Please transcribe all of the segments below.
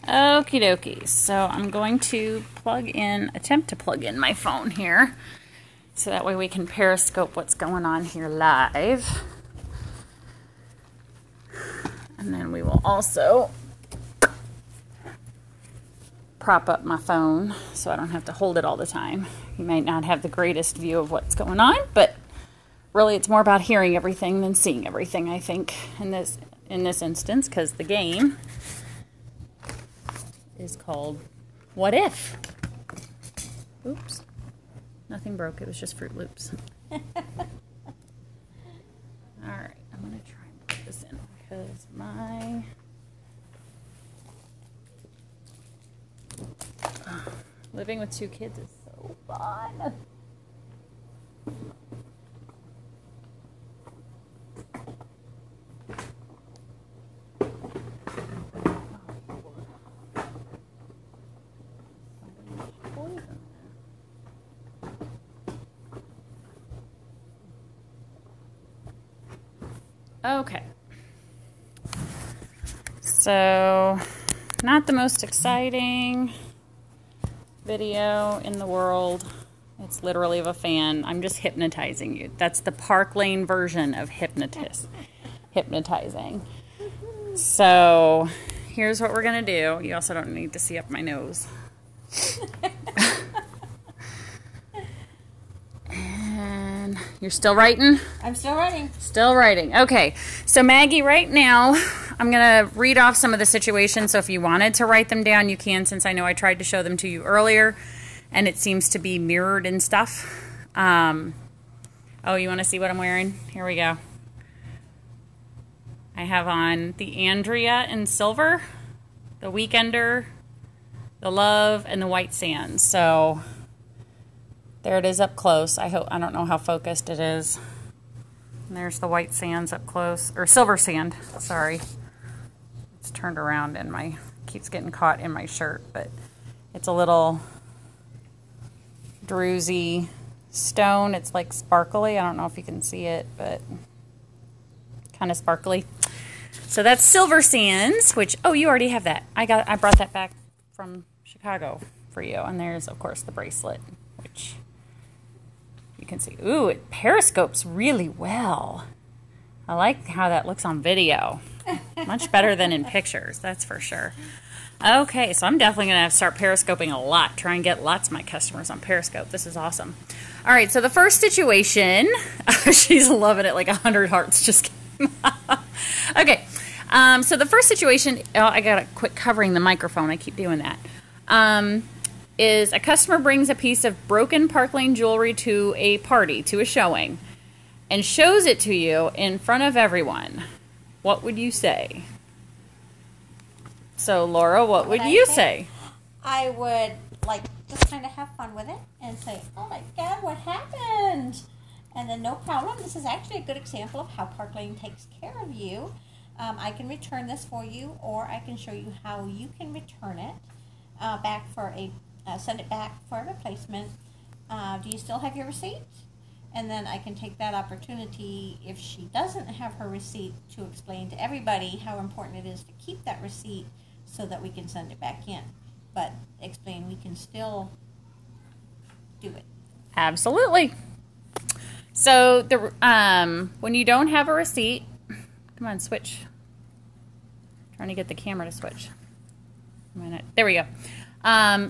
Okie dokie. So I'm going to attempt to plug in my phone here. So that way we can periscope what's going on here live. And then we will also prop up my phone so I don't have to hold it all the time. You might not have the greatest view of what's going on, but really it's more about hearing everything than seeing everything, I think, in this instance, because the game is called What If? Oops. Nothing broke. It was just Fruit Loops. All right. I'm going to try and put this in because living with two kids is so fun. Okay, so not the most exciting video in the world. It's literally of a fan. I'm just hypnotizing you. That's the Park Lane version of hypnotizing. So here's what we're gonna do. You also don't need to see up my nose. You're still writing? I'm still writing. Still writing. Okay. So Maggie, right now, I'm going to read off some of the situations. So if you wanted to write them down, you can, since I know I tried to show them to you earlier, and it seems to be mirrored and stuff. Oh, you want to see what I'm wearing? Here we go. I have on the Andrea in silver, the Weekender, the Love, and the White Sands. So there it is up close. I don't know how focused it is. And there's the White Sands up close, or Silver Sand, sorry. It's turned around and keeps getting caught in my shirt, but it's a little druzy stone. It's like sparkly. I don't know if you can see it, but kind of sparkly. So that's Silver Sands, which, oh, you already have that. I brought that back from Chicago for you. And there's, of course, the bracelet, which you can see. Ooh, it periscopes really well. I like how that looks on video. Much better than in pictures, that's for sure. Okay, so I'm definitely going to start periscoping a lot. Try and get lots of my customers on Periscope. This is awesome. All right, so the first situation, she's loving it, like 100 hearts just came up. Okay, so the first situation, I got to quit covering the microphone. I keep doing that. Is a customer brings a piece of broken Park Lane jewelry to a party, to a showing, and shows it to you in front of everyone. What would you say? So, Laura, what would you say? I would, just kind of have fun with it and say, oh my God, what happened? And then no problem. This is actually a good example of how Park Lane takes care of you. I can return this for you, or I can show you how you can return it back for send it back for a replacement. Do you still have your receipt? And then I can take that opportunity, if she doesn't have her receipt, to explain to everybody how important it is to keep that receipt so that we can send it back in. But explain we can still do it. Absolutely. So when you don't have a receipt, come on, switch. Trying to get the camera to switch. There we go.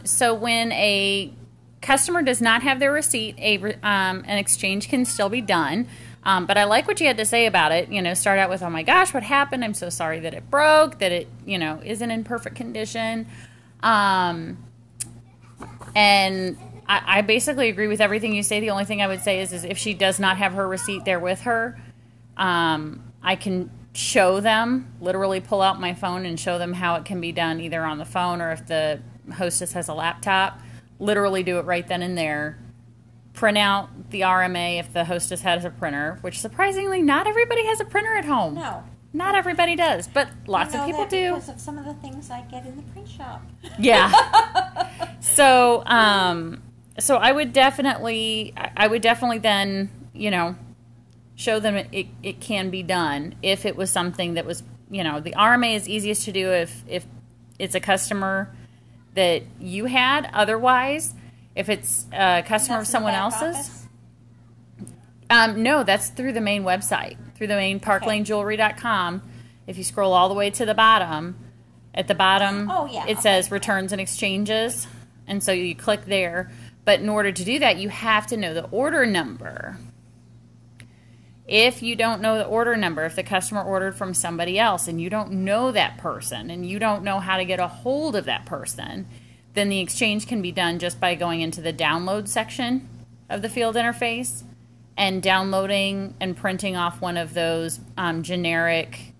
So when a customer does not have their receipt, an exchange can still be done. But I like what you had to say about it. Start out with, oh my gosh, what happened? I'm so sorry that it broke, that it, isn't in perfect condition. And I basically agree with everything you say. The only thing I would say is if she does not have her receipt there with her, I can show them, literally pull out my phone and show them how it can be done either on the phone, or if the hostess has a laptop, literally do it right then and there. Print out the RMA if the hostess has a printer, which surprisingly not everybody has a printer at home. No. Not everybody does, but lots of people do. Because of some of the things I get in the print shop. Yeah. So I would definitely then, show them it can be done if it was something that was, the RMA is easiest to do if it's a customer that you had. Otherwise, if it's a customer of someone else's, no, that's through the main website, through the main parklanejewelry.com. If you scroll all the way to the bottom, at the bottom, it says returns and exchanges, and so you click there. But in order to do that, you have to know the order number. If you don't know the order number, if the customer ordered from somebody else and you don't know that person and you don't know how to get a hold of that person, then the exchange can be done just by going into the download section of the field interface and downloading and printing off one of those generic,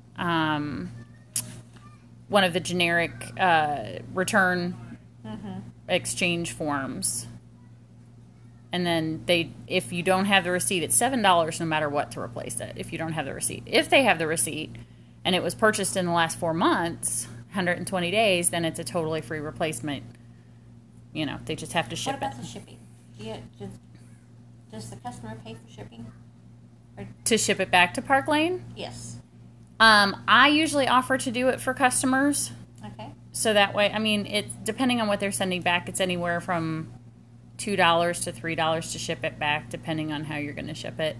return exchange forms. And then if you don't have the receipt, it's $7 no matter what to replace it if you don't have the receipt. If they have the receipt and it was purchased in the last 4 months, 120 days, then it's a totally free replacement. You know, they just have to ship it. What about the shipping? Does the customer pay for shipping? To ship it back to Park Lane? Yes. I usually offer to do it for customers. Okay. So that way, I mean, it's depending on what they're sending back, it's anywhere from $2 to $3 to ship it back, depending on how you're going to ship it.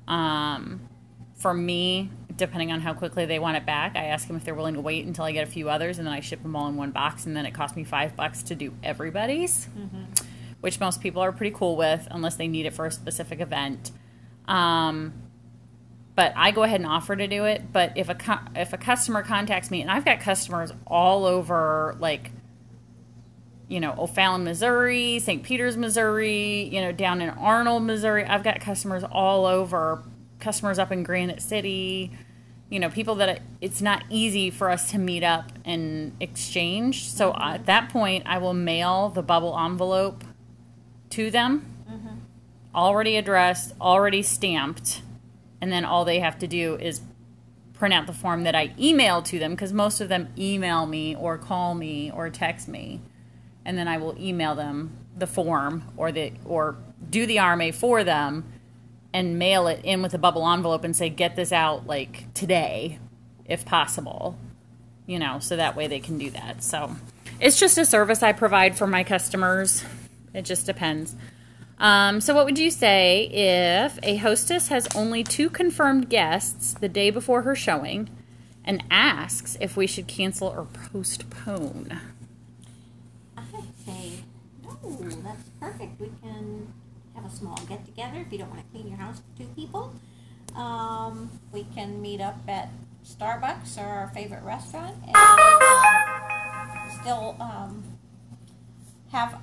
For me, depending on how quickly they want it back, I ask them if they're willing to wait until I get a few others, and then I ship them all in one box, and then it costs me $5 to do everybody's, which most people are pretty cool with, unless they need it for a specific event. But I go ahead and offer to do it. But if a customer contacts me, and I've got customers all over, like, you know, O'Fallon, Missouri, St. Peters, Missouri, you know, down in Arnold, Missouri. I've got customers all over, customers up in Granite City, you know, people that it's not easy for us to meet up and exchange. So at that point, I will mail the bubble envelope to them, already addressed, already stamped, and then all they have to do is print out the form that I email to them, because most of them email me or call me or text me. And then I will email them the form or do the RMA for them and mail it in with a bubble envelope and say, get this out like today, if possible, you know, so that way they can do that. So it's just a service I provide for my customers. It just depends. So what would you say if a hostess has only 2 confirmed guests the day before her showing and asks if we should cancel or postpone? That's perfect. We can have a small get-together if you don't want to clean your house for 2 people. We can meet up at Starbucks or our favorite restaurant and still have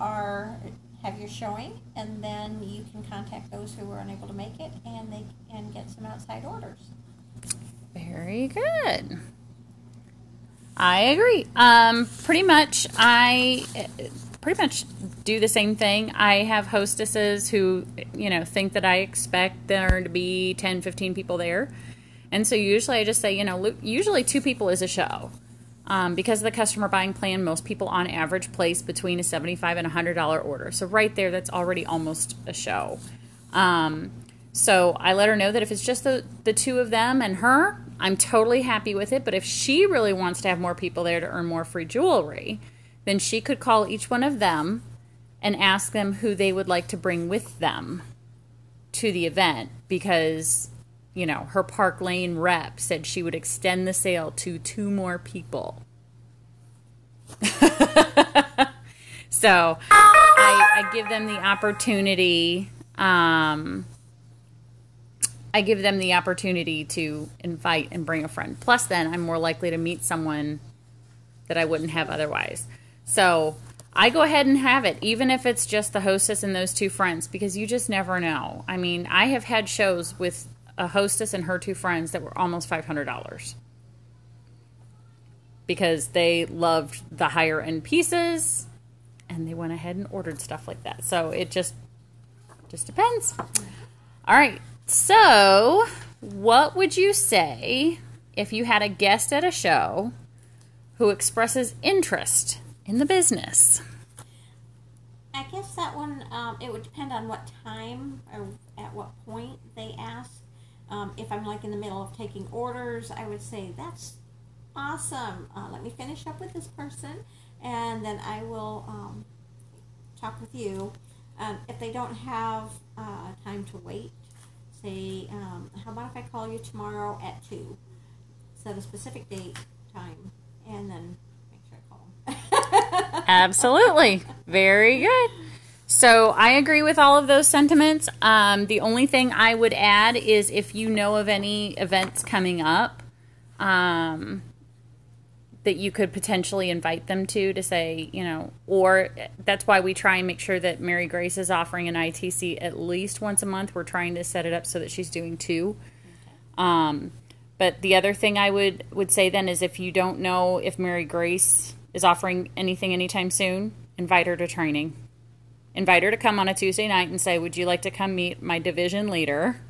your showing, and then you can contact those who were unable to make it and get some outside orders. Very good. I agree. Pretty much do the same thing. I have hostesses who, you know, think that I expect there to be 10, 15 people there. And so usually I just say, you know, usually 2 people is a show. Because of the customer buying plan, most people on average place between a $75 and $100 order. So right there, that's already almost a show. So I let her know that if it's just the 2 of them and her, I'm totally happy with it. But if she really wants to have more people there to earn more free jewelry, then she could call each one of them and ask them who they would like to bring with them to the event, because, you know, her Park Lane rep said she would extend the sale to 2 more people. So I give them the opportunity. I give them the opportunity to invite and bring a friend. Plus, then I'm more likely to meet someone that I wouldn't have otherwise. So I go ahead and have it, even if it's just the hostess and those 2 friends, because you just never know. I mean, I have had shows with a hostess and her 2 friends that were almost $500 because they loved the higher end pieces and they went ahead and ordered stuff like that. So it just depends. All right. So what would you say if you had a guest at a show who expresses interest in the business? I guess that one, it would depend on what time or at what point they ask. If I'm like in the middle of taking orders, I would say that's Awesome. Let me finish up with this person, and then I will talk with you. If they don't have time to wait, say, how about if I call you tomorrow at 2? Set a specific date, time, and then make sure I call them. Absolutely. Very good. So I agree with all of those sentiments. The only thing I would add is if you know of any events coming up that you could potentially invite them to say, or that's why we try and make sure that Mary Grace is offering an ITC at least once a month. We're trying to set it up so that she's doing 2. Okay. But the other thing I would say then is if you don't know if Mary Grace is offering anything anytime soon, invite her to training. Invite her to come on a Tuesday night and say, would you like to come meet my division leader?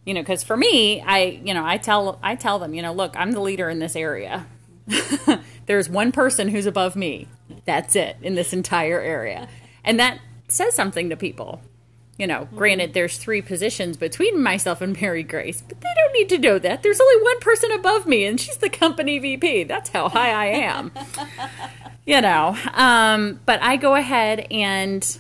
Because for me, I tell them, look, I'm the leader in this area. There's one person who's above me. That's it in this entire area. And that says something to people. Granted, there's 3 positions between myself and Mary Grace, but they don't need to know that. There's only one person above me, and she's the company VP. That's how high I am. But I go ahead and,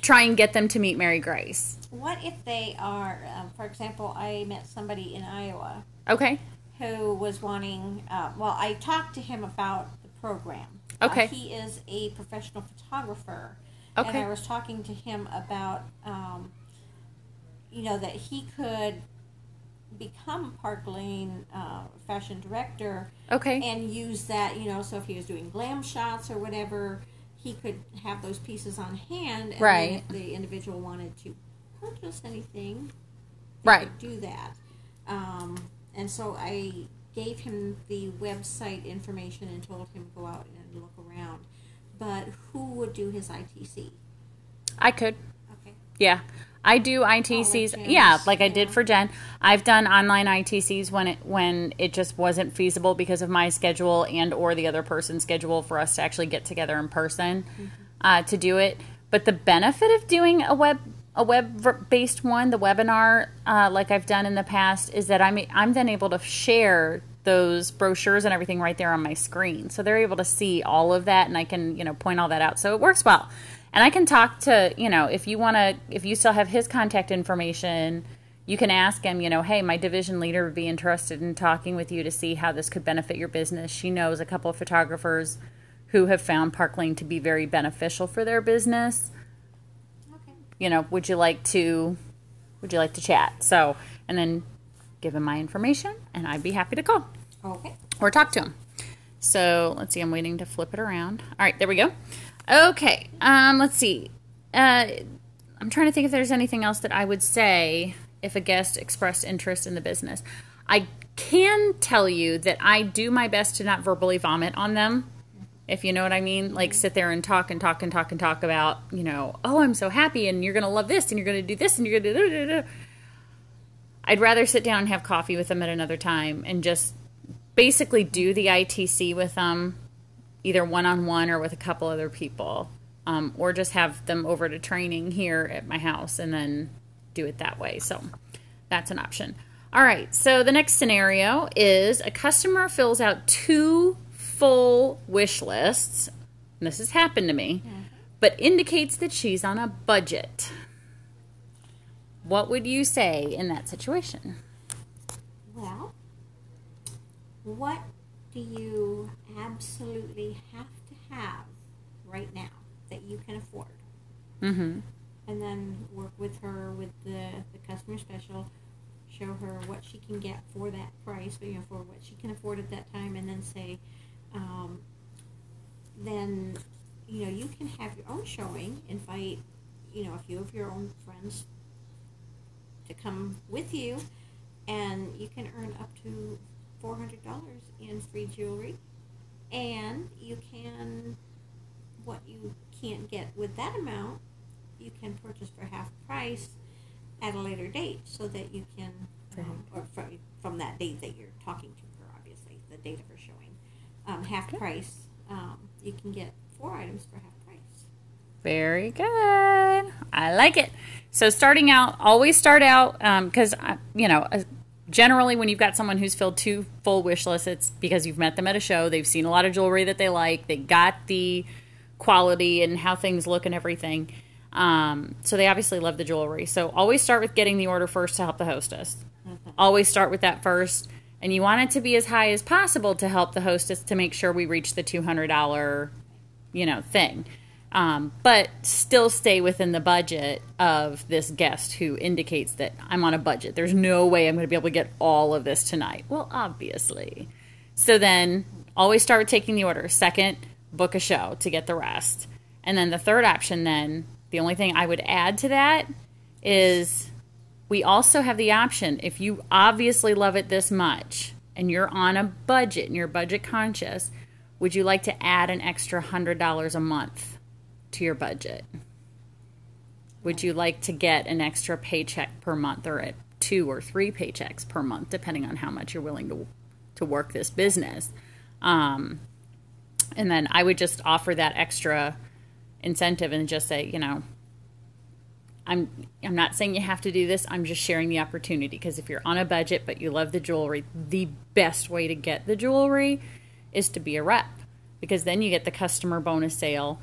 try and get them to meet Mary Grace. What if they are, for example, I met somebody in Iowa. Okay. Who was wanting, I talked to him about the program. Okay. He is a professional photographer. Okay. And I was talking to him about, that he could become Park Lane fashion director. Okay. And use that, so if he was doing glam shots or whatever, he could have those pieces on hand. And right. then if the individual wanted to purchase anything, right. could do that. And so I gave him the website information and told him to go out and look around. But who would do his ITC? I could. Okay. Yeah. I do ITCs. Like I did for Jen. I've done online ITCs when it just wasn't feasible because of my schedule and or the other person's schedule for us to actually get together in person to do it. But the benefit of doing a web-based one, the webinar, like I've done in the past, is that I'm then able to share those brochures and everything right there on my screen. So they're able to see all of that, and I can, point all that out. So it works well. And I can talk to, if you still have his contact information, you can ask him, hey, my division leader would be interested in talking with you to see how this could benefit your business. She knows a couple of photographers who have found Park Lane to be very beneficial for their business. Would you like to chat? So, and then give him my information, and I'd be happy to call. Okay. Or talk to him. So, let's see. I'm waiting to flip it around. All right, there we go. Okay. Let's see. I'm trying to think if there's anything else that I would say if a guest expressed interest in the business. I can tell you that I do my best to not verbally vomit on them. If you know what I mean, like sit there and talk about, oh, I'm so happy and you're going to love this and you're going to do this and you're going to do. I'd rather sit down and have coffee with them at another time and just basically do the ITC with them, either one-on-one or with a couple other people, or just have them over to training here at my house and then do it that way. So that's an option. All right, so the next scenario is a customer fills out 2 full wish lists, and this has happened to me, but indicates that she's on a budget. What would you say in that situation? Well, what do you absolutely have to have right now that you can afford? Mm-hmm. And then work with her with the customer special, show her what she can get for that price, for what she can afford at that time, and then say, then, you can have your own showing, invite, a few of your own friends to come with you, and you can earn up to $400 in free jewelry, and you can, what you can't get with that amount, you can purchase for half price at a later date, so that you can, or from that date that you're talking to her, obviously, the date of her showing, half price, you can get 4 items for half price. Very good. I like it. So starting out, always start out, because, generally when you've got someone who's filled 2 full wish lists, it's because you've met them at a show. They've seen a lot of jewelry that they like. They got the quality and how things look and everything. So they obviously love the jewelry. So always start with getting the order first to help the hostess. Always start with that first. And you want it to be as high as possible to help the hostess to make sure we reach the $200, thing. But still stay within the budget of this guest who indicates that I'm on a budget. There's no way I'm going to be able to get all of this tonight. Well, obviously. So then always start with taking the order. Second, book a show to get the rest. And then the third option then, the only thing I would add to that is we also have the option, if you obviously love it this much and you're on a budget and you're budget conscious, would you like to add an extra $100 a month to your budget? Would you like to get an extra paycheck per month, or 2 or 3 paychecks per month, depending on how much you're willing to work this business? And then I would just offer that extra incentive and just say, I'm not saying you have to do this. I'm just sharing the opportunity, because if you're on a budget but you love the jewelry, the best way to get the jewelry is to be a rep, because then you get the customer bonus sale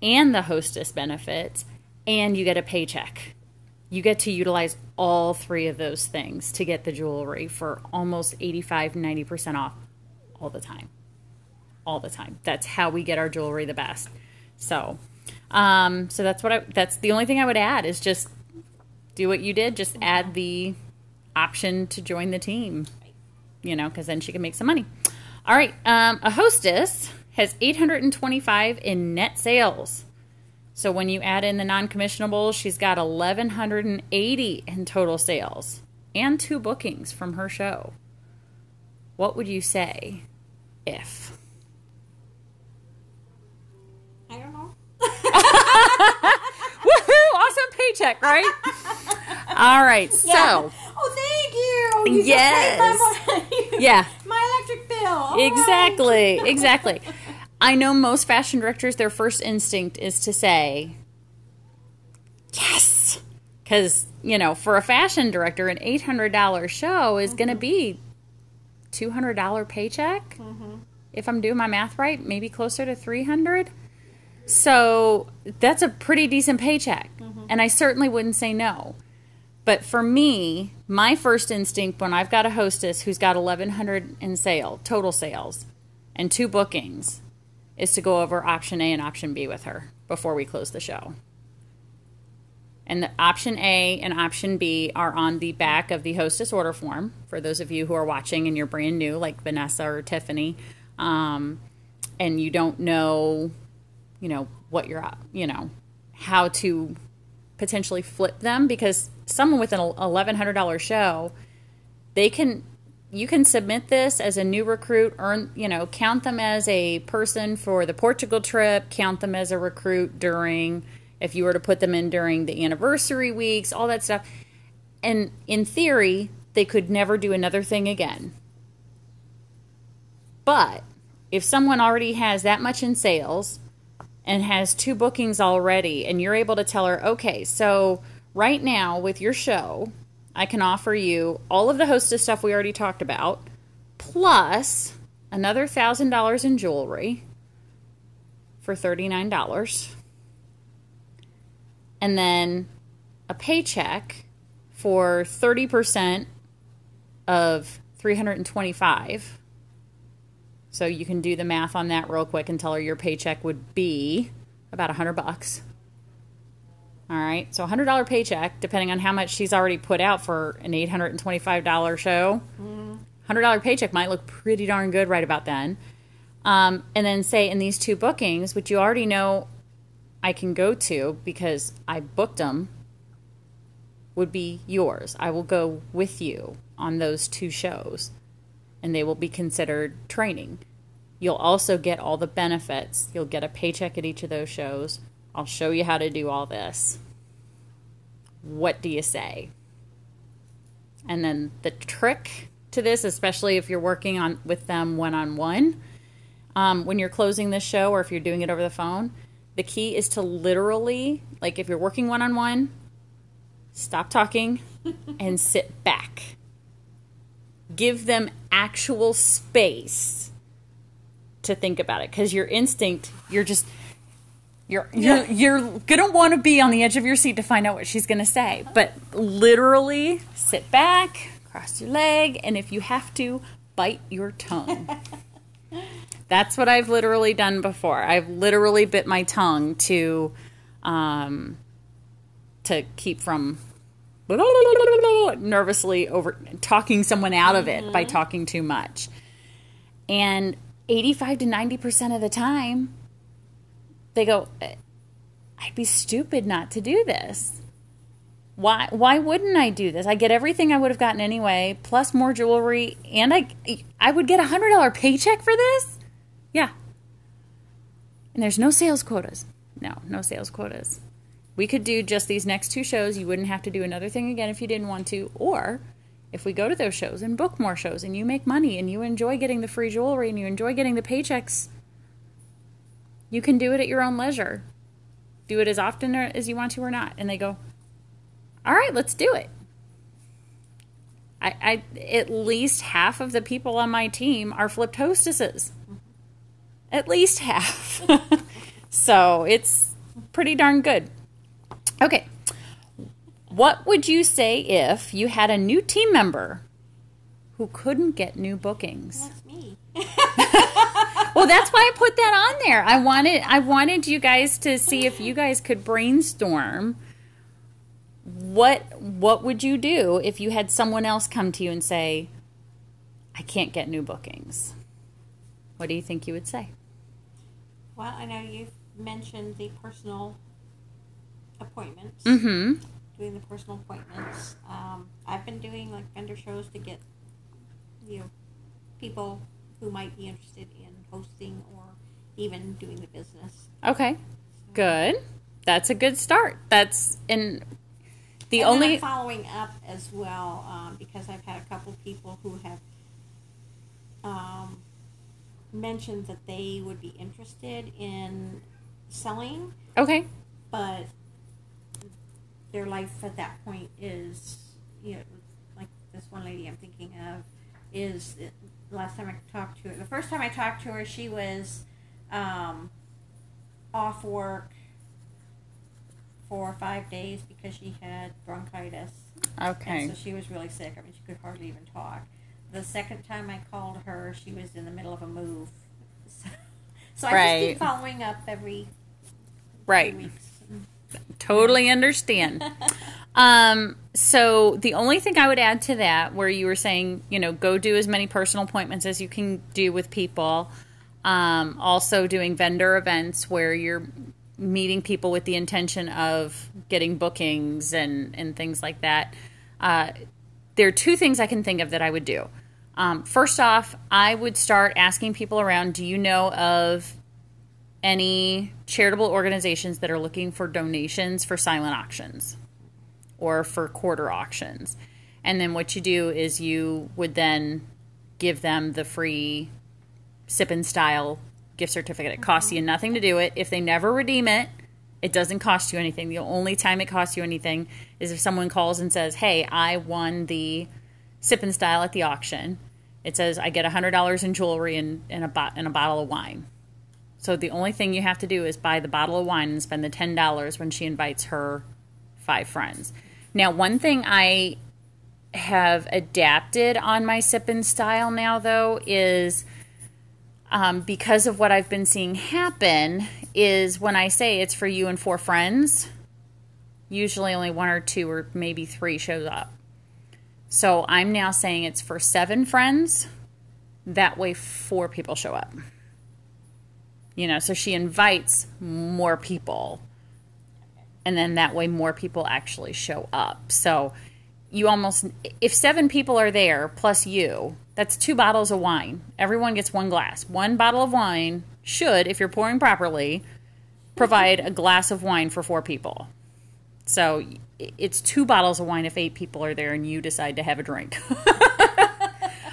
and the hostess benefits, and you get a paycheck. You get to utilize all 3 of those things to get the jewelry for almost 85-90% off all the time. All the time. That's how we get our jewelry the best. So that's the only thing I would add is just do what you did. Just add the option to join the team, because then she can make some money. All right. A hostess has $825 in net sales. So when you add in the non-commissionables, she's got $1,180 in total sales and 2 bookings from her show. What would you say if? I don't know. Woohoo! Awesome paycheck, right? All right, so. Yeah. Oh, thank you. Yes. Yeah. My electric bill. All exactly. Right. Exactly. I know most fashion directors, their first instinct is to say, yes. Because, for a fashion director, an $800 show is going to be $200 paycheck. If I'm doing my math right, maybe closer to $300. So that's a pretty decent paycheck. And I certainly wouldn't say no. But for me, my first instinct when I've got a hostess who's got $1,100 in total sales, and 2 bookings, is to go over option A and option B with her before we close the show. And the option A and option B are on the back of the hostess order form for those of you who are watching and you're brand new, like Vanessa or Tiffany, and you don't know, what you're, how to potentially flip them, because someone with an $1,100 show, you can submit this as a new recruit, count them as a person for the Portugal trip, count them as a recruit if you were to put them in during the anniversary weeks, all that stuff. And in theory, they could never do another thing again. But if someone already has that much in sales and has 2 bookings already, and you're able to tell her, okay, so right now with your show, I can offer you all of the hostess stuff we already talked about, plus another $1,000 in jewelry for $39, and then a paycheck for 30% of $325. So you can do the math on that real quick and tell her your paycheck would be about $100. All right, so $100 paycheck, depending on how much she's already put out for an $825 show. $100 paycheck might look pretty darn good right about then. And then say in these 2 bookings, which you already know I can go to because I booked them, would be yours. I will go with you on those 2 shows, and they will be considered training. You'll also get all the benefits. You'll get a paycheck at each of those shows. I'll show you how to do all this. What do you say? And then the trick to this, especially if you're working with them one-on-one, when you're closing this show or if you're doing it over the phone, the key is to literally, like if you're working one-on-one, stop talking and sit back. give them actual space to think about it. Because your instinct, you're gonna want to be on the edge of your seat to find out what she's gonna say. But literally sit back, cross your leg, and if you have to, bite your tongue. That's what I've literally done before. I've literally bit my tongue to keep from nervously over talking someone out of it by talking too much. And 85 to 90% of the time, they go, I'd be stupid not to do this. Why wouldn't I do this? I get everything I would have gotten anyway, plus more jewelry, and I would get a $100 paycheck for this? Yeah. And there's no sales quotas. No sales quotas. We could do just these next 2 shows. You wouldn't have to do another thing again if you didn't want to. Or if we go to those shows and book more shows and you make money and you enjoy getting the free jewelry and you enjoy getting the paychecks, you can do it at your own leisure. Do it as often as you want to or not. And they go, all right, let's do it. I at least half of the people on my team are flipped hostesses. At least half. So it's pretty darn good. Okay. What would you say if you had a new team member who couldn't get new bookings? That's me. Well, that's why I put that on there. I wanted you guys to see if you guys could brainstorm what would you do if you had someone else come to you and say, I can't get new bookings. What do you think you would say? Well, I know you've mentioned the personal appointments. Mm-hmm. Doing the personal appointments. I've been doing like vendor shows to get, people who might be interested in hosting or even doing the business. Okay, good. That's a good start. That's in the and only then I'm following up as well because I've had a couple people who have mentioned that they would be interested in selling. Okay. But their life at that point is, like this one lady I'm thinking of, is the last time I talked to her. The first time I talked to her, she was off work for 5 days because she had bronchitis. Okay. And so she was really sick. I mean, she could hardly even talk. The second time I called her, she was in the middle of a move. So I just keep following up every few weeks. Totally understand. So the only thing I would add to that, where you were saying, go do as many personal appointments as you can do with people. Also doing vendor events where you're meeting people with the intention of getting bookings and things like that. There are 2 things I can think of that I would do. First off, I would start asking people around, do you know of any charitable organizations that are looking for donations for silent auctions or for quarter auctions? And then what you do is you would then give them the free Sip and Style gift certificate. It costs you nothing to do it. If they never redeem it, it doesn't cost you anything. The only time it costs you anything is if someone calls and says, hey, I won the Sip and Style at the auction. It says I get $100 in jewelry and a bottle of wine. So the only thing you have to do is buy the bottle of wine and spend the $10 when she invites her 5 friends. Now, one thing I have adapted on my Sip and Style now, though, is because of what I've been seeing happen, is when I say it's for you and 4 friends, usually only 1 or 2 or maybe 3 shows up. So I'm now saying it's for 7 friends. That way 4 people show up. So she invites more people. And then that way more people actually show up. So you almost, if 7 people are there plus you, that's 2 bottles of wine. Everyone gets 1 glass. 1 bottle of wine should, if you're pouring properly, provide a glass of wine for 4 people. So it's 2 bottles of wine if 8 people are there and you decide to have a drink.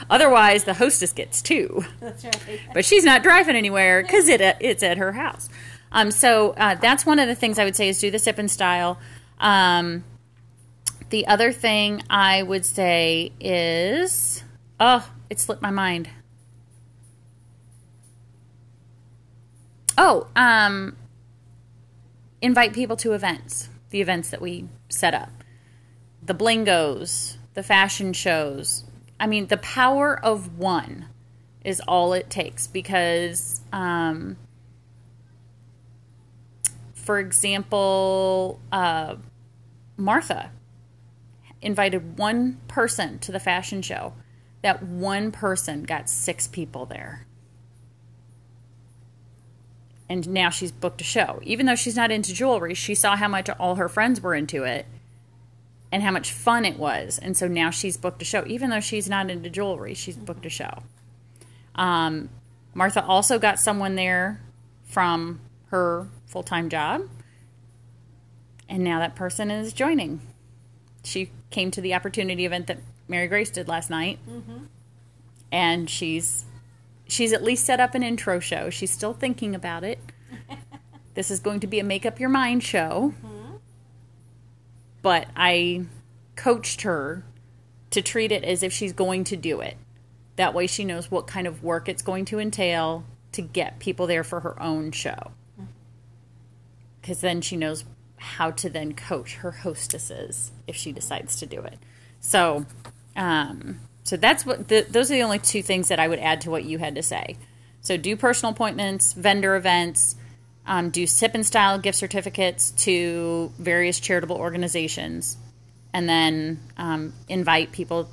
Otherwise, the hostess gets 2. That's right. But she's not driving anywhere because it's at her house. So that's one of the things I would say is do the Sip and Style. The other thing I would say is Oh, it slipped my mind. Oh, invite people to events. The events that we set up. The blingos, the fashion shows. I mean, the power of one is all it takes because, for example, Martha invited one person to the fashion show. That one person got 6 people there. And now she's booked a show. Even though she's not into jewelry, she saw how much all her friends were into it and how much fun it was. And so now she's booked a show. Even though she's not into jewelry, she's booked a show. Martha also got someone there from her full-time job. And now that person is joining. She came to the opportunity event that Mary Grace did last night. Mm-hmm. And she's at least set up an intro show. She's still thinking about it. This is going to be a make up your mind show. Mm-hmm. But I coached her to treat it as if she's going to do it. That way she knows what kind of work it's going to entail to get people there for her own show. Because then she knows how to then coach her hostesses if she decides to do it. So, so that's what those are the only 2 things that I would add to what you had to say. So do personal appointments, vendor events, do sip and style gift certificates to various charitable organizations, and then invite people.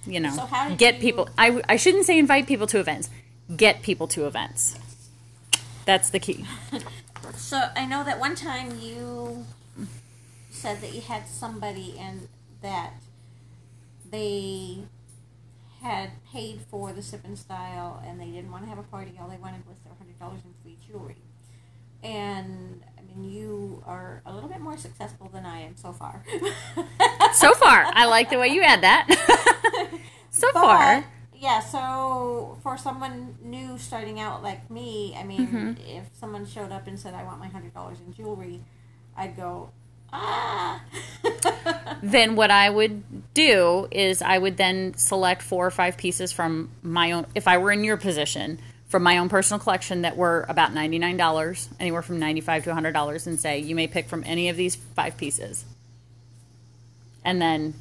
You know, so get people. I shouldn't say invite people to events. Get people to events. That's the key. So I know that one time you said that you had somebody and that they had paid for the sip and style and they didn't want to have a party. All they wanted was their $100 in free jewelry. And I mean, you are a little bit more successful than I am so far. So far, I like the way you add that. So far. Yeah, so for someone new starting out like me, I mean, if someone showed up and said, I want my $100 in jewelry, I'd go, ah. Then what I would do is I would then select 4 or 5 pieces from my own, if I were in your position, from my own personal collection that were about $99, anywhere from $95 to $100, and say, you may pick from any of these 5 pieces. And then,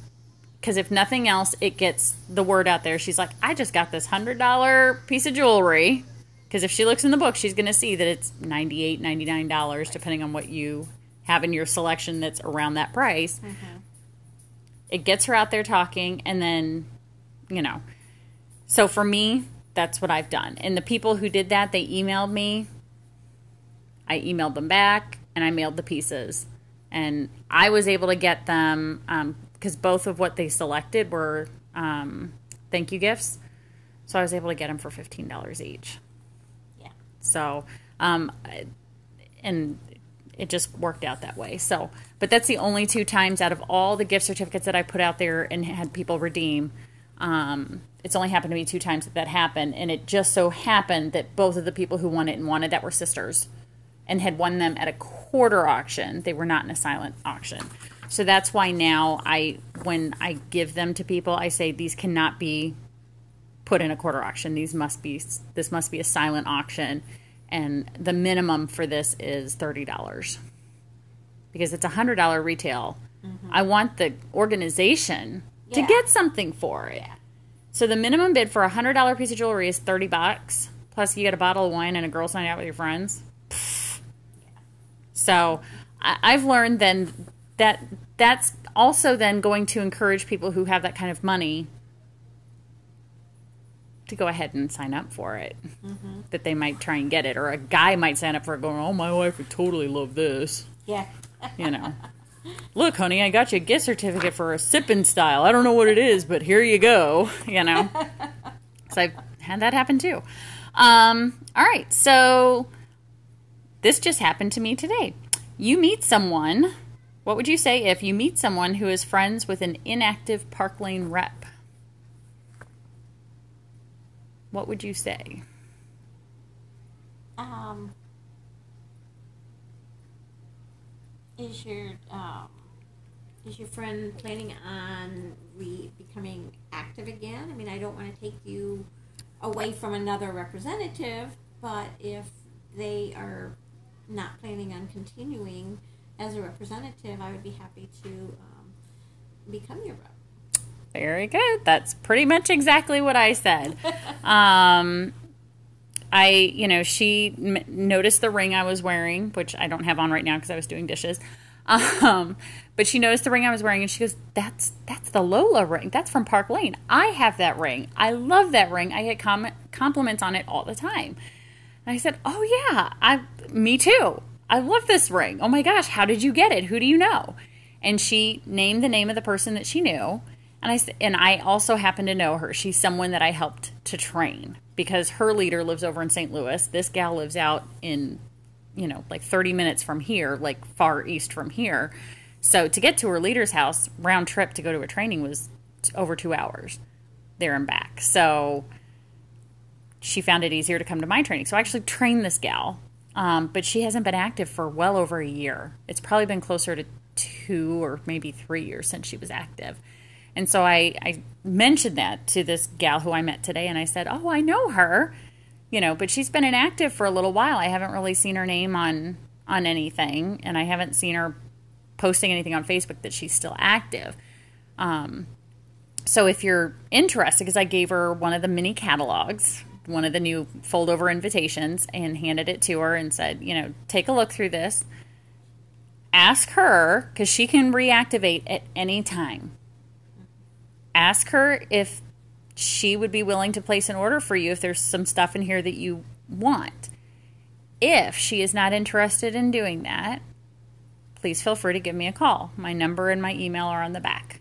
because if nothing else, it gets the word out there. She's like, I just got this $100 piece of jewelry. Because if she looks in the book, she's going to see that it's $98, $99, depending on what you have in your selection that's around that price. Mm-hmm. It gets her out there talking, and then, you know. So for me, that's what I've done. And the people who did that, they emailed me. I emailed them back, and I mailed the pieces. And I was able to get them, because both of what they selected were thank you gifts. So I was able to get them for $15 each. Yeah. So, and it just worked out that way. So, but that's the only 2 times out of all the gift certificates that I put out there and had people redeem. It's only happened to me 2 times that happened. And it just so happened that both of the people who won it and wanted that were sisters and had won them at a quarter auction. They were not in a silent auction. So that's why now when I give them to people, I say these cannot be put in a quarter auction. This must be a silent auction, and the minimum for this is $30 because it's $100 retail. Mm-hmm. I want the organization to get something for it. Yeah. So the minimum bid for a $100 piece of jewelry is $30. Plus you get a bottle of wine and a girls' night out with your friends. So I've learned then that that's also then going to encourage people who have that kind of money to go ahead and sign up for it. Mm-hmm. That they might try and get it. Or a guy might sign up for it going, oh, my wife would totally love this. Yeah. You know. Look, honey, I got you a gift certificate for a sipping style. I don't know what it is, but here you go. You know. So I've had that happen too. All right, so this just happened to me today. You meet someone. What would you say if you meet someone who is friends with an inactive Park Lane rep? What would you say? Is your friend planning on becoming active active again. I mean, I don't want to take you away from another representative, but if they are not planning on continuing as a representative, I would be happy to become your rep. Very good. That's pretty much exactly what I said. She noticed the ring I was wearing, which I don't have on right now because I was doing dishes. But she noticed the ring I was wearing, and she goes, that's the Lola ring. That's from Park Lane. I have that ring. I love that ring. I get compliments on it all the time. And I said, oh yeah, me too. I love this ring. Oh my gosh, how did you get it? Who do you know? And she named the name of the person that she knew. And I also happen to know her. She's someone that I helped to train because her leader lives over in St. Louis. This gal lives out in, like 30 minutes from here, like far east from here. So to get to her leader's house, round trip to go to a training was over 2 hours there and back. So she found it easier to come to my training. So I actually trained this gal, but she hasn't been active for well over a year. It's probably been closer to 2 or maybe 3 years since she was active. And so I mentioned that to this gal who I met today, and I said, oh, I know her, but she's been inactive for a little while. I haven't really seen her name on anything, and I haven't seen her posting anything on Facebook that she's still active. So if you're interested, because I gave her one of the mini catalogs, one of the new fold-over invitations, and handed it to her and said, take a look through this. Ask her, because she can reactivate at any time. Ask her if she would be willing to place an order for you if there's some stuff in here that you want. If she is not interested in doing that, please feel free to give me a call. My number and my email are on the back.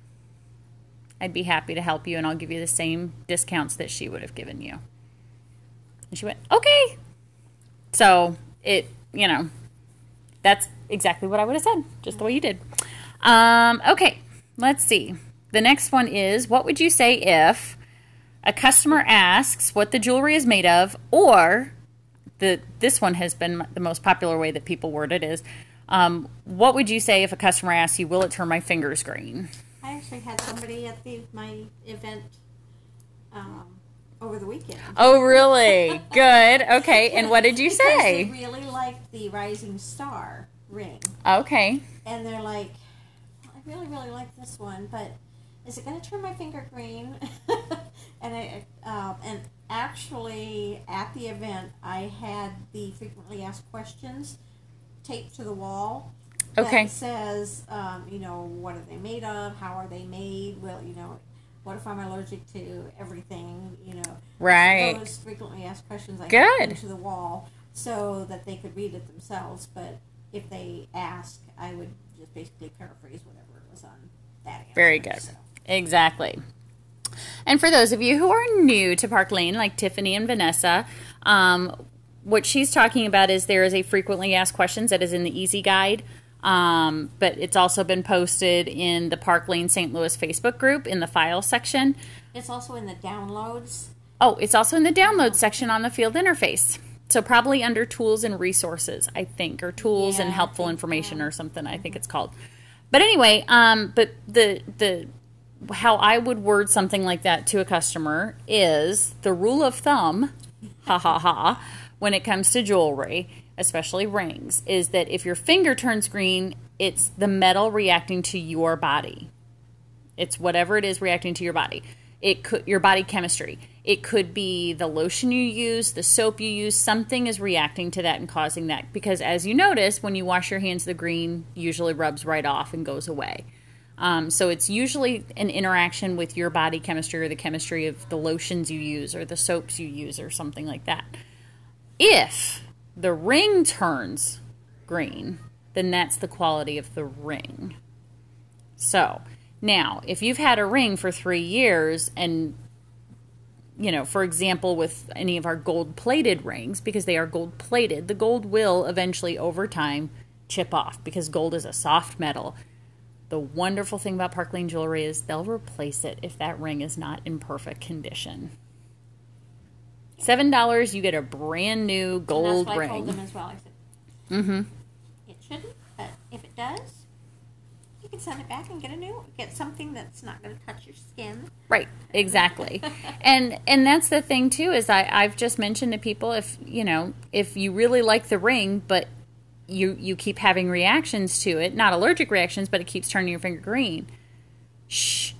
I'd be happy to help you, and I'll give you the same discounts that she would have given you. And she went, okay. So that's exactly what I would have said, just the way you did. Okay, let's see. The next one is, what would you say if a customer asks what the jewelry is made of, or this one has been the most popular way that people word it is, what would you say if a customer asks you, will it turn my fingers green? I actually had somebody at my event over the weekend. Oh, really? Good. Okay. And what did you say? Because they really liked the Rising Star ring. Okay. And they're like, I really, really like this one, but is it going to turn my finger green? And actually, at the event, I had the frequently asked questions taped to the wall. Okay. That says, what are they made of? How are they made? Well, what if I'm allergic to everything? Right. Those frequently asked questions I Good. put to the wall so that they could read it themselves. But if they ask, I would just basically paraphrase whatever it was on that answer. Very good. So. Exactly. And for those of you who are new to Park Lane, like Tiffany and Vanessa, what she's talking about is there is a frequently asked questions that is in the Easy Guide, but it's also been posted in the Park Lane St. Louis Facebook group in the file section. It's also in the downloads. Oh, it's also in the download section on the field interface. So probably under tools and resources, I think, or tools and helpful information or something, I think it's called. But anyway, but the how I would word something like that to a customer is the rule of thumb, when it comes to jewelry, especially rings, is that if your finger turns green, it's the metal reacting to your body. It's whatever it is reacting to your body. It could your body chemistry. It could be the lotion you use, the soap you use. Something is reacting to that and causing that. Because as you notice, when you wash your hands, the green usually rubs right off and goes away. So it's usually an interaction with your body chemistry or the chemistry of the lotions you use or the soaps you use or something like that. If the ring turns green, then that's the quality of the ring. So now, if you've had a ring for 3 years and, for example, with any of our gold-plated rings, because they are gold-plated, the gold will eventually, over time, chip off because gold is a soft metal. The wonderful thing about Park Lane Jewelry is they'll replace it if that ring is not in perfect condition. $7, you get a brand new gold and that's what ring. I told them as well. I said, it shouldn't, but if it does, You can send it back and get something that's not going to touch your skin. Right, exactly. and that's the thing too, is I've just mentioned to people, if you really like the ring, but you keep having reactions to it, not allergic reactions, but it keeps turning your finger green. Shh,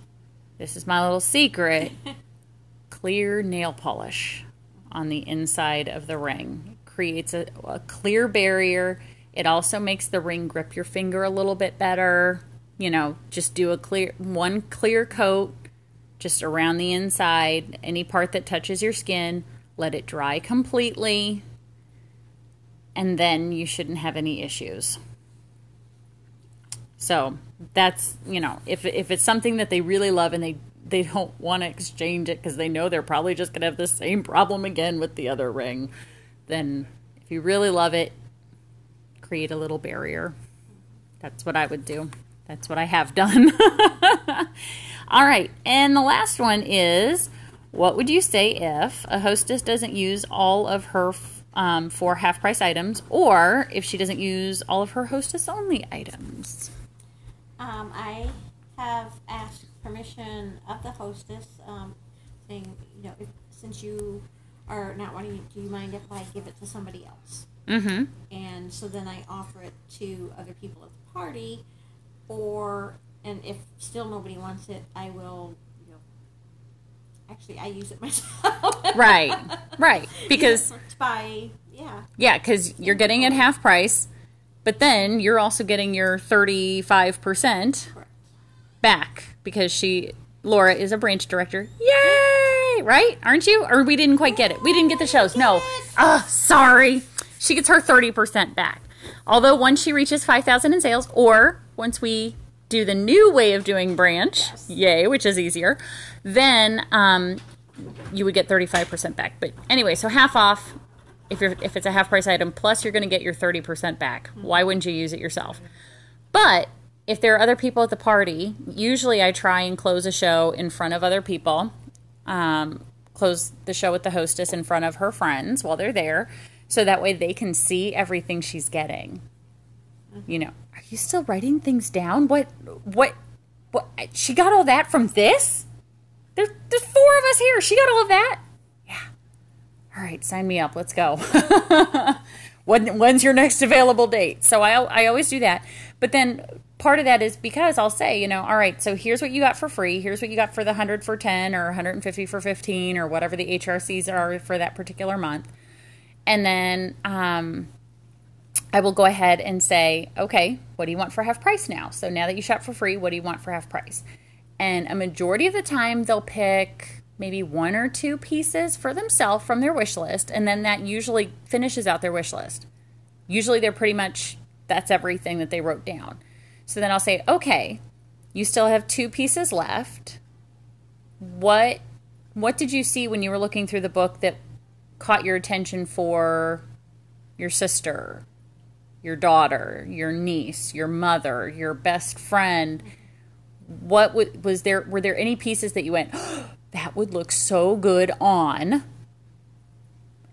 this is my little secret. Clear nail polish on the inside of the ring creates a clear barrier. It also makes the ring grip your finger a little bit better. Just do one clear coat just around the inside, any part that touches your skin, let it dry completely, and then you shouldn't have any issues. So that's, if it's something that they really love and they don't want to exchange it because they know they're probably just going to have the same problem again with the other ring, then if you really love it, create a little barrier. That's what I would do. That's what I have done. All right, and the last one is, what would you say if a hostess doesn't use all of her 4 half-price items, or if she doesn't use all of her hostess-only items? I have asked permission of the hostess, saying, since you are not wanting it, do you mind if I give it to somebody else? Mm-hmm. And so then I offer it to other people at the party, and if still nobody wants it, I will, actually I use it myself. Right, because because you're getting it half price, but then you're also getting your 35% back because Laura is a branch director. Yay! Right? Aren't you? Or we didn't quite get it. We didn't get the shows. No. Oh, sorry. She gets her 30% back. Although once she reaches 5,000 in sales, or once we do the new way of doing branch, yay, which is easier, then you would get 35% back. But anyway, so half off if it's a half price item, plus you're going to get your 30% back. Why wouldn't you use it yourself? But if there are other people at the party, usually I try and close a show in front of other people, close the show with the hostess in front of her friends while they're there, so that way they can see everything she's getting. Are you still writing things down? What? She got all that from this? There's 4 of us here. She got all of that? Yeah. All right, sign me up. Let's go. When's your next available date? So I always do that. But then part of that is because I'll say, all right, so here's what you got for free. Here's what you got for the 100 for 10 or 150 for 15 or whatever the HRCs are for that particular month. And then I will go ahead and say, okay, what do you want for half price now? So now that you shop for free, what do you want for half price? And a majority of the time they'll pick maybe 1 or 2 pieces for themselves from their wish list, and then that usually finishes out their wish list. Usually they're pretty much, that's everything that they wrote down. So then I'll say, okay, you still have 2 pieces left. What did you see when you were looking through the book that caught your attention for your sister, your daughter, your niece, your mother, your best friend? Were there any pieces that you went, oh, that would look so good on,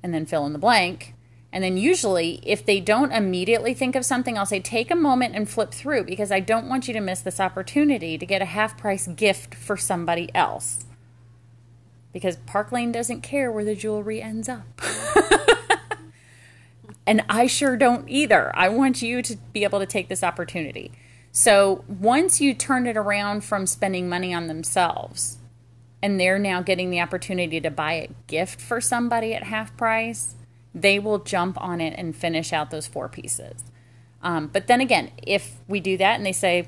and then fill in the blank? And then usually if they don't immediately think of something, I'll say, take a moment and flip through, because I don't want you to miss this opportunity to get a half price gift for somebody else. Because Park Lane doesn't care where the jewelry ends up. And I sure don't either. I want you to be able to take this opportunity. So once you turn it around from spending money on themselves, and they're now getting the opportunity to buy a gift for somebody at half price, they will jump on it and finish out those 4 pieces. But then again, if we do that and they say,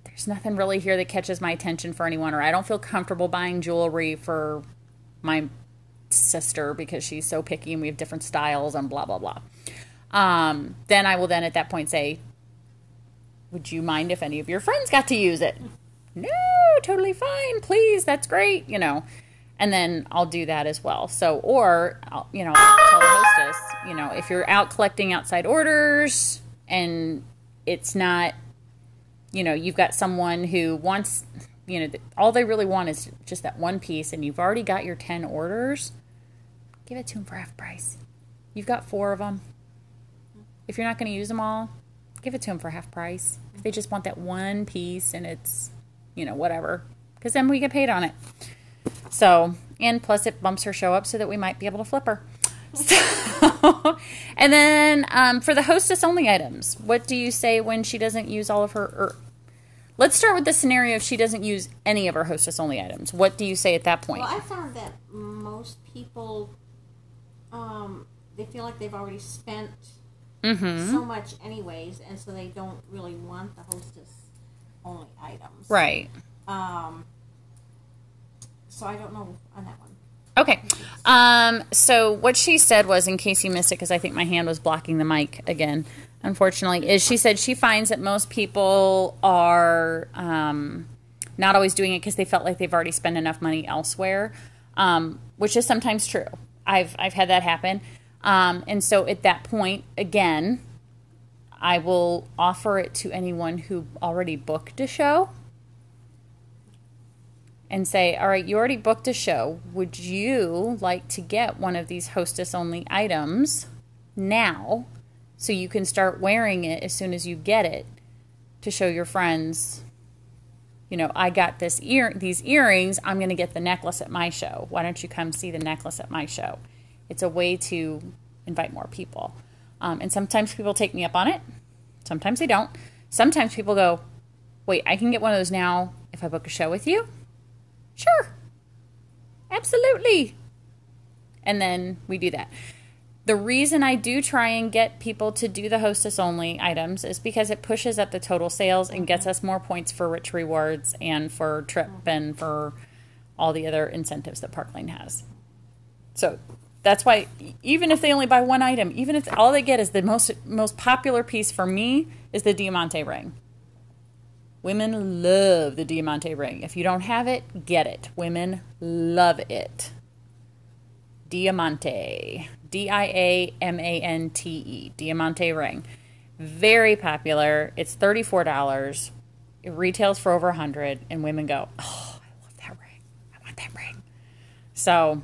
there's nothing really here that catches my attention for anyone, or I don't feel comfortable buying jewelry for my sister because she's so picky and we have different styles and blah, blah, blah. Then I will then at that point say, would you mind if any of your friends got to use it? No, totally fine. Please. That's great. And then I'll do that as well. So, or, I'll tell the hostess, if you're out collecting outside orders and it's not, you've got someone who wants, all they really want is just that 1 piece, and you've already got your 10 orders, give it to them for half price. You've got 4 of them. If you're not going to use them all, give it to them for half price. If they just want that one piece and it's, you know, whatever. Because then we get paid on it. So, and plus it bumps her show up so that we might be able to flip her. So, and then for the hostess only items, what do you say when she doesn't use all of her, let's start with the scenario if she doesn't use any of her hostess only items. What do you say at that point? Well, I found that most people, they feel like they've already spent so much anyways, and so they don't really want the hostess only items. Right. So I don't know on that one. Okay. So what she said was, in case you missed it, because I think my hand was blocking the mic again, unfortunately, is she said she finds that most people are not always doing it because they felt like they've already spent enough money elsewhere, which is sometimes true. I've had that happen. And so at that point, again, I will offer it to anyone who already booked a show and say, all right, you already booked a show. Would you like to get one of these hostess only items now so you can start wearing it as soon as you get it to show your friends, you know, I got these earrings. I'm going to get the necklace at my show. Why don't you come see the necklace at my show? It's a way to invite more people. And sometimes people take me up on it. Sometimes they don't. Sometimes people go, wait, I can get one of those now if I book a show with you? Sure. Absolutely. And then we do that. The reason I do try and get people to do the hostess only items is because it pushes up the total sales and gets us more points for Rich Rewards and for Trip and for all the other incentives that Park Lane has. So that's why even if they only buy one item, even if all they get is the most popular piece for me is the Diamante ring. Women love the Diamante ring. If you don't have it, get it. Women love it. Diamante. Diamante. Diamante ring. Very popular. It's $34. It retails for over $100, and women go, oh, I love that ring. I want that ring. So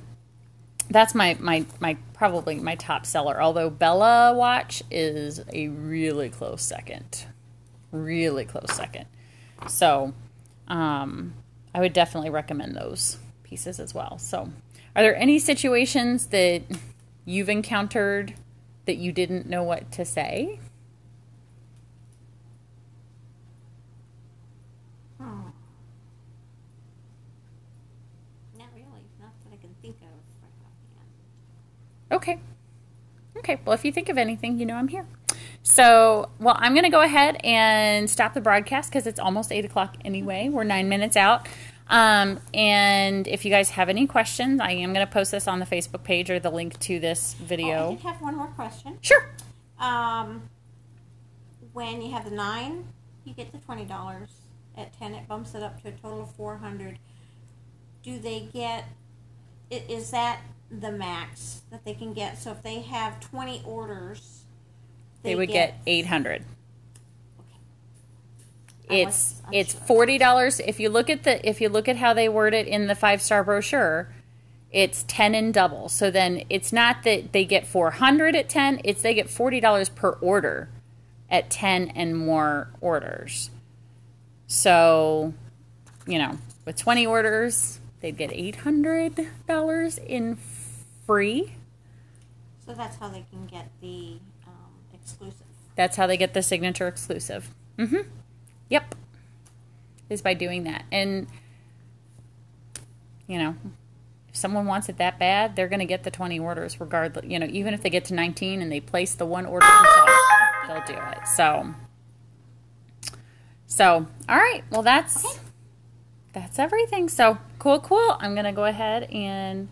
that's probably my top seller. Although Bella watch is a really close second. Really close second. So I would definitely recommend those pieces as well. So are there any situations that you've encountered that you didn't know what to say? Not really. Not that I can think of right offhand. Okay. Okay. Well, if you think of anything, you know I'm here. So, well, I'm going to go ahead and stop the broadcast because it's almost 8 o'clock anyway. We're 9 minutes out. And if you guys have any questions, I am going to post this on the Facebook page or the link to this video. I did have one more question. Sure. When you have the 9, you get the $20. At 10, it bumps it up to a total of $400. Do they get, is that the max that they can get? So if they have 20 orders, they would get $800. Okay. It's $40. If you look at how they word it in the 5-star brochure, it's 10 and double. So then it's not that they get $400 at 10, it's they get $40 per order at 10 and more orders. So, you know, with 20 orders, they'd get $800 in free. So that's how they can get the exclusive. That's how they get the signature exclusive. Mm-hmm. Yep. Is by doing that. And, you know, if someone wants it that bad, they're going to get the 20 orders regardless. You know, even if they get to 19 and they place the one order themselves, they'll do it. So, all right. Well, that's everything. So, cool. I'm going to go ahead and